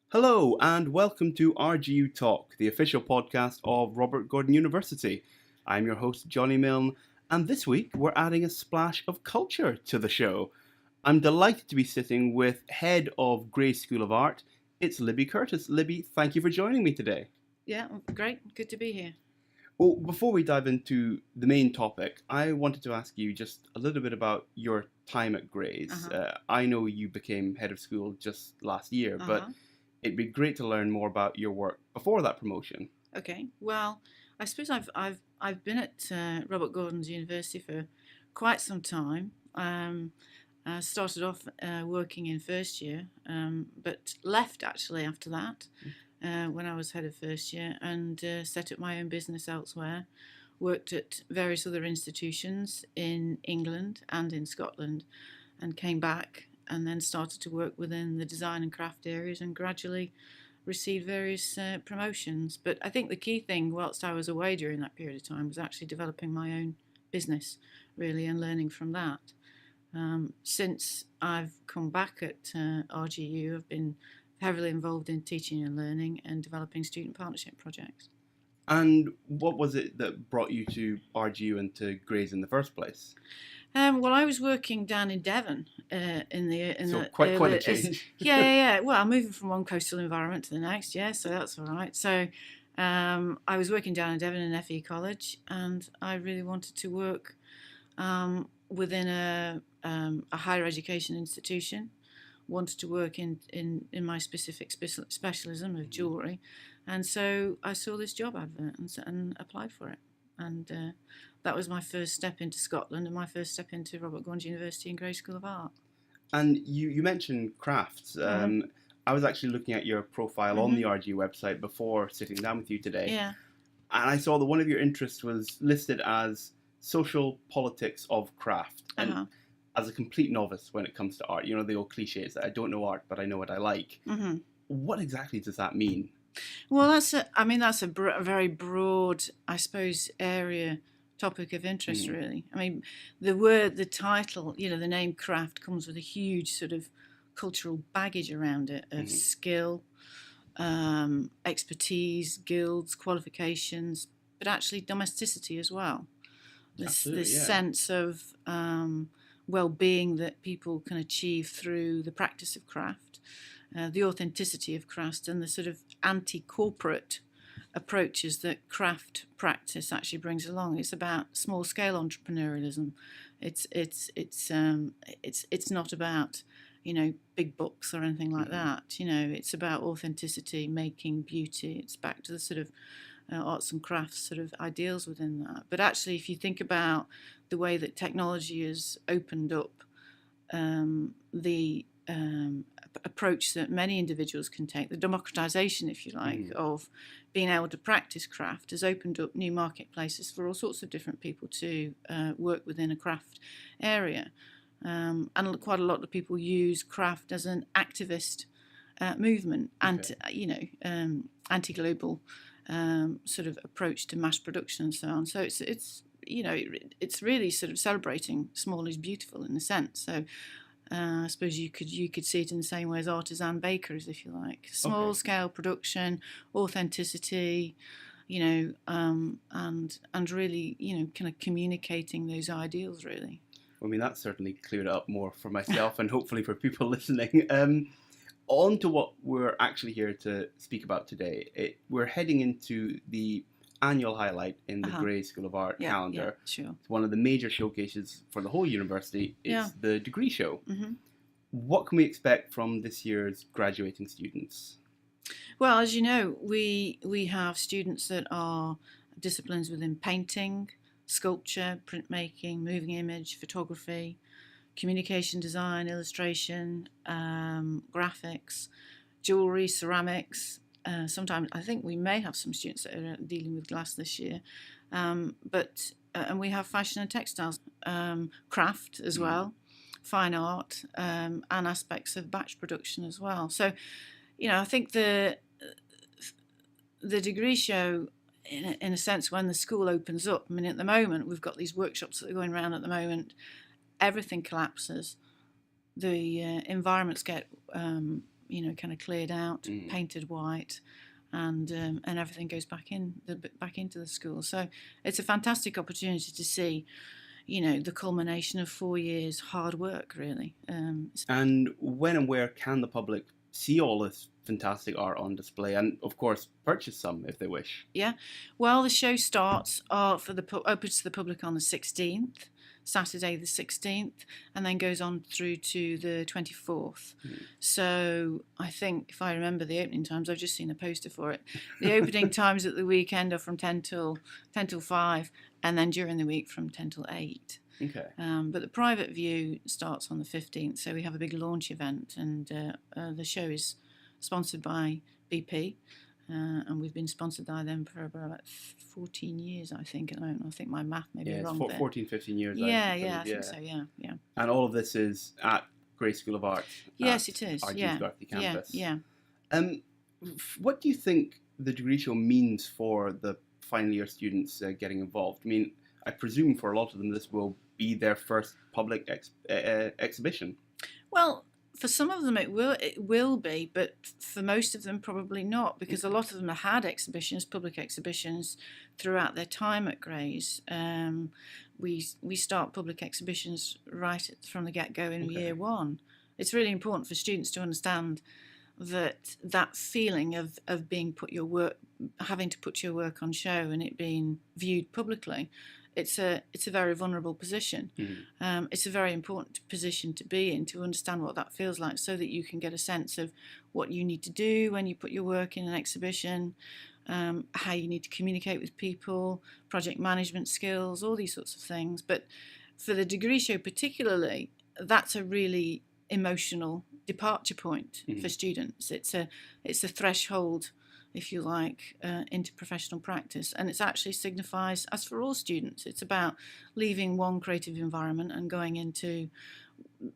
Hello and welcome to RGU Talk, the official podcast of Robert Gordon University. I'm your host, Johnny Milne, and this week we're adding a splash of culture to the show. I'm delighted to be sitting with Head of Grey School of Art. It's Libby Curtis. Libby, thank you for joining me today. Yeah, great. Good to be here. Well, before we dive into the main topic, I wanted to ask you just a little bit about your time at Grey's. I know you became head of school just last year, but it'd be great to learn more about your work before that promotion. Okay. Well, I suppose I've been at Robert Gordon's University for quite some time. I started off working in first year, but left actually after that when I was head of first year, and set up my own business elsewhere. Worked at various other institutions in England and in Scotland, and came back and then started to work within the design and craft areas and gradually received various promotions. But I think the key thing whilst I was away during that period of time was actually developing my own business, really, and learning from that. Since I've come back at RGU, I've been heavily involved in teaching and learning and developing student partnership projects. And what was it that brought you to RGU and to Grey's in the first place? Well, I was working down in Devon quite a change. Yeah. Well, I'm moving from one coastal environment to the next. Yeah, so that's all right. So I was working down in Devon in FE College, and I really wanted to work within a higher education institution. Wanted to work in my specific specialism of jewellery, and so I saw this job advert and applied for it. And that was my first step into Scotland and my first step into Robert Gordon University and Grey School of Art. And you mentioned crafts. I was actually looking at your profile on the RGU website before sitting down with you today. Yeah. And I saw that one of your interests was listed as social politics of craft. And as a complete novice when it comes to art, you know, the old cliches that I don't know art, but I know what I like. What exactly does that mean? Well, that's a very broad, I suppose, topic of interest, really. I mean, the title, you know, the name craft comes with a huge sort of cultural baggage around it of skill, expertise, guilds, qualifications, but actually domesticity as well. This sense of well-being that people can achieve through the practice of craft. The authenticity of craft and the sort of anti-corporate approaches that craft practice actually brings along. It's about small-scale entrepreneurialism. It's not about, you know, big books or anything like that. You know, it's about authenticity, making beauty. It's back to the sort of arts and crafts sort of ideals within that. But actually, if you think about the way that technology has opened up the approach that many individuals can take, the democratization, if you like, of being able to practice craft has opened up new marketplaces for all sorts of different people to work within a craft area. And quite a lot of people use craft as an activist movement, anti-global sort of approach to mass production and so on. So it's you know, it's really sort of celebrating small is beautiful in a sense. So I suppose you could see it in the same way as artisan bakeries, if you like. Small scale production, authenticity, you know, and really, you know, kind of communicating those ideals, really. I mean, that certainly cleared it up more for myself and hopefully for people listening. On to what we're actually here to speak about today. We're heading into the annual highlight in the Grey School of Art calendar. Yeah, sure. It's one of the major showcases for the whole university. It's the degree show. What can we expect from this year's graduating students? Well, as you know, we have students that are disciplines within painting, sculpture, printmaking, moving image, photography, communication design, illustration, graphics, jewellery, ceramics. Sometimes I think we may have some students that are dealing with glass this year, and we have fashion and textiles, craft as well, fine art, and aspects of batch production as well. So, I think the degree show, in a sense, when the school opens up, I mean, at the moment, we've got these workshops that are going around at the moment, everything collapses. The environments get, kind of cleared out, painted white, and everything goes back into the school. So it's a fantastic opportunity to see, the culmination of 4 years hard work, really. And when and where can the public see all this fantastic art on display, and of course purchase some if they wish? Yeah, well, the show starts open to the public on the 16th, Saturday the 16th, and then goes on through to the 24th. So I think, if I remember the opening times, I've just seen a poster for it. The opening times at the weekend are from 10 till 5, and then during the week from 10 till 8. Okay. But the private view starts on the 15th, so we have a big launch event, and the show is sponsored by BP, and we've been sponsored by them for about 14 years, I think, at the moment. I think my math may be wrong there. 14, 15 years. I think so, yeah. And all of this is at Grey School of Art? Yes, it is, RGU Talk campus? Yeah. What do you think the degree show means for the final year students getting involved? I mean, I presume for a lot of them this will be their first public exhibition. Well, for some of them it will be, but for most of them probably not, because a lot of them have had public exhibitions throughout their time at Grey's. We start public exhibitions right from the get-go in year one. It's really important for students to understand that feeling of having to put your work on show and it being viewed publicly. It's a very vulnerable position. It's a very important position to be in, to understand what that feels like, so that you can get a sense of what you need to do when you put your work in an exhibition, how you need to communicate with people, project management skills, all these sorts of things. But for the degree show particularly, that's a really emotional departure point for students. It's a threshold, if you like, into professional practice. And it actually signifies, as for all students, it's about leaving one creative environment and going into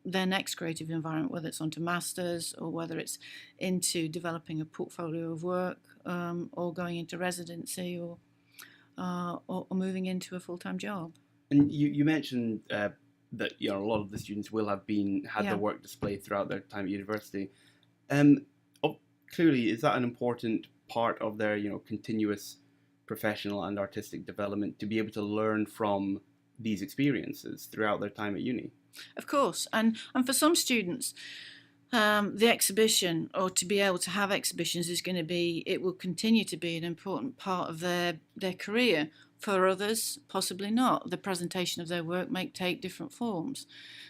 their next creative environment, whether it's onto masters or whether it's into developing a portfolio of work, or going into residency, or moving into a full-time job. And you mentioned that a lot of the students will have had their work displayed throughout their time at university. Clearly, is that an important part of their continuous professional and artistic development, to be able to learn from these experiences throughout their time at uni? Of course, and for some students, the exhibition, or to be able to have exhibitions, it will continue to be an important part of their career. For others, possibly not. The presentation of their work may take different forms.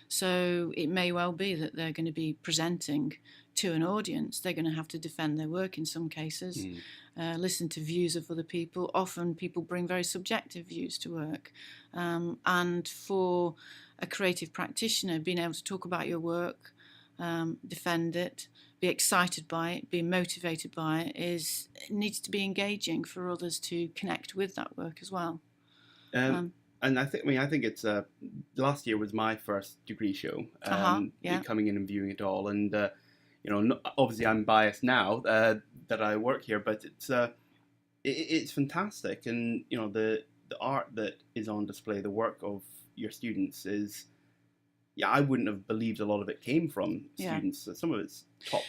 So it may well be that they're going to be presenting to an audience. They're going to have to defend their work in some cases, listen to views of other people. Often people bring very subjective views to work. And for a creative practitioner, being able to talk about your work, defend it, be excited by it, be motivated by it, it needs to be engaging for others to connect with that work as well. And I think it's last year was my first degree show, coming in and viewing it all, and obviously I'm biased now that I work here, but it's fantastic, and the art that is on display, the work of your students is. Yeah, I wouldn't have believed a lot of it came from students. Some of it's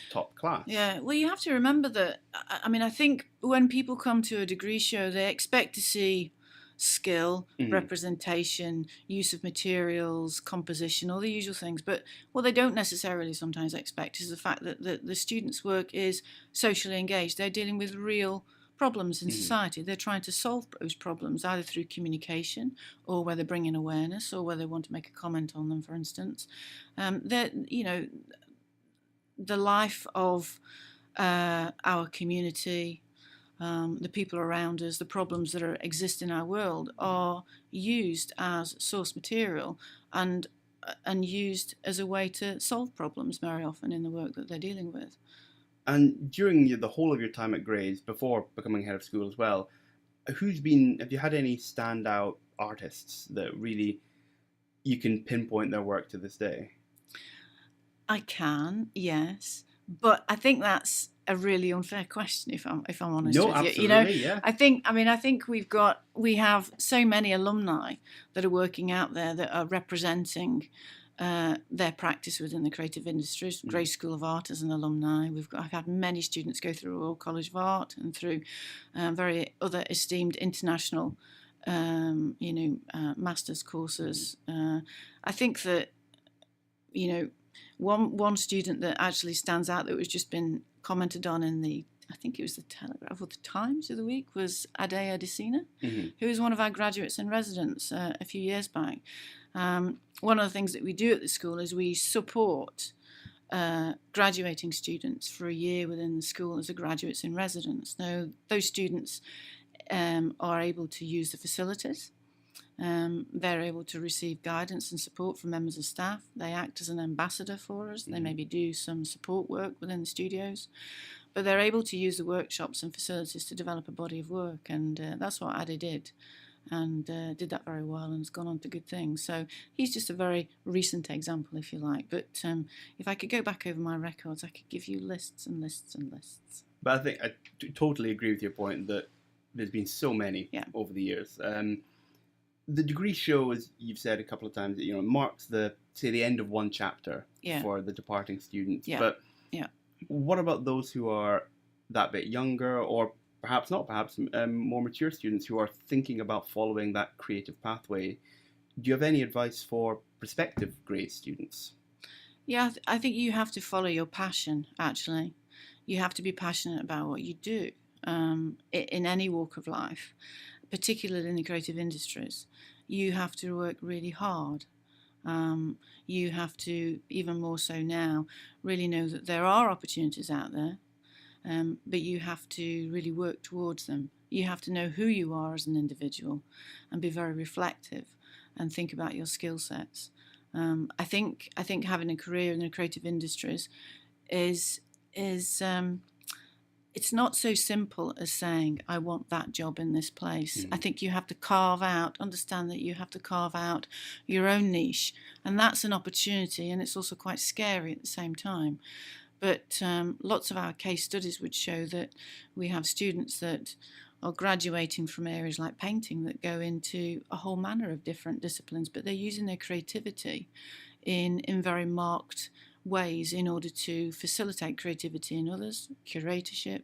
top class. Yeah, well, you have to remember that, I think when people come to a degree show, they expect to see skill, representation, use of materials, composition, all the usual things. But what they don't necessarily sometimes expect is the fact that the students' work is socially engaged. They're dealing with real problems in society. They're trying to solve those problems either through communication, or where they bring in awareness, or where they want to make a comment on them, for instance. The life of our community, the people around us, the problems that exist in our world are used as source material and used as a way to solve problems very often in the work that they're dealing with. And during the whole of your time at Grey's, before becoming head of school as well, have you had any standout artists that really you can pinpoint their work to this day? I can, yes, but I think that's a really unfair question. If I'm honest No, with you, absolutely, yeah. I think we have so many alumni that are working out there that are representing their practice within the creative industries. Grey School of Art as an alumni. I've had many students go through Royal College of Art and through very other esteemed international, master's courses. I think that, one student that actually stands out that was just been commented on in I think it was the Telegraph or the Times of the week, was Ade Adesina, who was one of our graduates in residence a few years back. One of the things that we do at the school is we support graduating students for a year within the school as a graduates in residence. Now, those students are able to use the facilities. They're able to receive guidance and support from members of staff. They act as an ambassador for us. They maybe do some support work within the studios, but they're able to use the workshops and facilities to develop a body of work, and that's what Ade did, and did that very well, and has gone on to good things. So he's just a very recent example, if you like. But if I could go back over my records, I could give you lists and lists and lists. But I think I totally agree with your point that there's been so many over the years. The degree show, as you've said a couple of times, marks the end of one chapter for the departing students. Yeah. But what about those who are that bit younger, or perhaps not, more mature students who are thinking about following that creative pathway? Do you have any advice for prospective grade students? Yeah, I think you have to follow your passion, actually. You have to be passionate about what you do in any walk of life, particularly in the creative industries. You have to work really hard. You have to, even more so now, really know that there are opportunities out there, but you have to really work towards them. You have to know who you are as an individual and be very reflective and think about your skill sets. I think having a career in the creative industries is it's not so simple as saying, I want that job in this place. I think you have to understand that you have to carve out your own niche. And that's an opportunity, and it's also quite scary at the same time. But lots of our case studies would show that we have students that are graduating from areas like painting that go into a whole manner of different disciplines, but they're using their creativity in very marked ways in order to facilitate creativity in others, curation.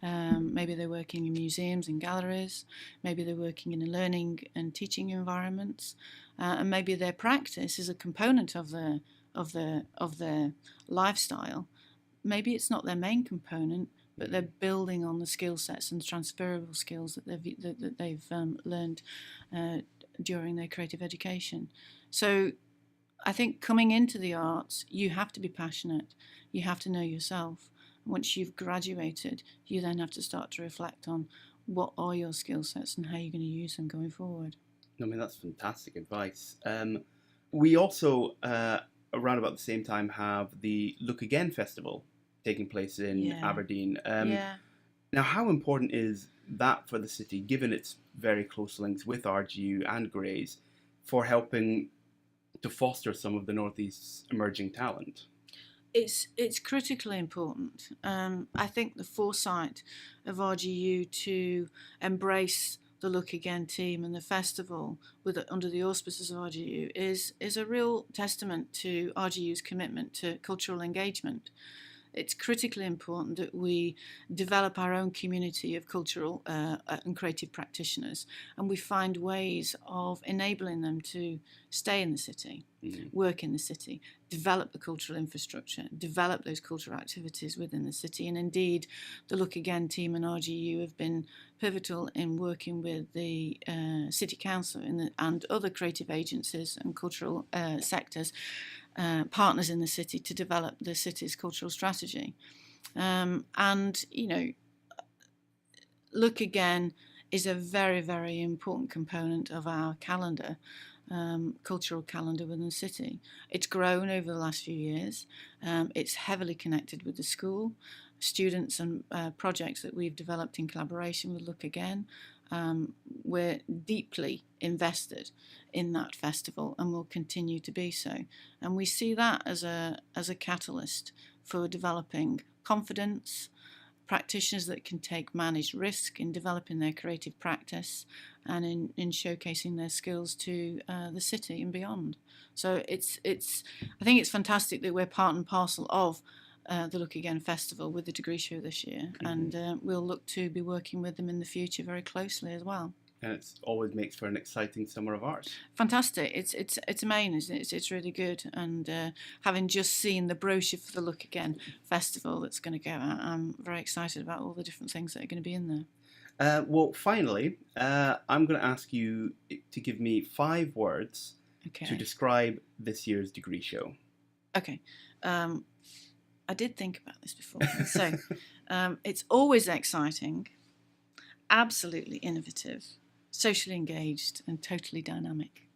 Maybe they're working in museums and galleries. Maybe they're working in learning and teaching environments, and maybe their practice is a component of their lifestyle. Maybe it's not their main component, but they're building on the skill sets and transferable skills that they've learned during their creative education. So I think coming into the arts, you have to be passionate. You have to know yourself. Once you've graduated, you then have to start to reflect on what are your skill sets and how you're going to use them going forward. I mean, that's fantastic advice. We also, around about the same time, have the Look Again Festival taking place in Aberdeen. Now, how important is that for the city, given its very close links with RGU and Grays, for helping to foster some of the Northeast's emerging talent? It's critically important. I think the foresight of RGU to embrace the Look Again team and the festival under the auspices of RGU is a real testament to RGU's commitment to cultural engagement. It's critically important that we develop our own community of cultural and creative practitioners, and we find ways of enabling them to stay in the city, work in the city, develop the cultural infrastructure, develop those cultural activities within the city. And indeed, the Look Again team and RGU have been pivotal in working with the City Council and other creative agencies and cultural sectors, partners in the city, to develop the city's cultural strategy. And, Look Again is a very, very important component of our calendar, cultural calendar within the city. It's grown over the last few years. It's heavily connected with the school. Students and projects that we've developed in collaboration with Look Again we're deeply invested in that festival and will continue to be so. And we see that as a catalyst for developing confidence, practitioners that can take managed risk in developing their creative practice and in showcasing their skills to the city and beyond. So I think it's fantastic that we're part and parcel of the Look Again Festival with the Degree Show this year, and we'll look to be working with them in the future very closely as well. And it always makes for an exciting summer of art. Fantastic! It's amazing. It's really good. And having just seen the brochure for the Look Again Festival that's going to go out, I'm very excited about all the different things that are going to be in there. Well, finally, I'm going to ask you to give me 5 words to describe this year's Degree Show. Okay. I did think about this before. So it's always exciting, absolutely innovative, socially engaged, and totally dynamic.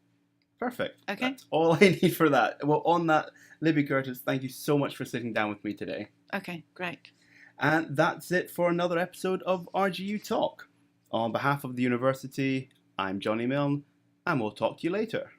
Perfect. Okay. That's all I need for that. Well, on that, Libby Curtis, thank you so much for sitting down with me today. Okay, great. And that's it for another episode of RGU Talk. On behalf of the university, I'm Johnny Milne, and we'll talk to you later.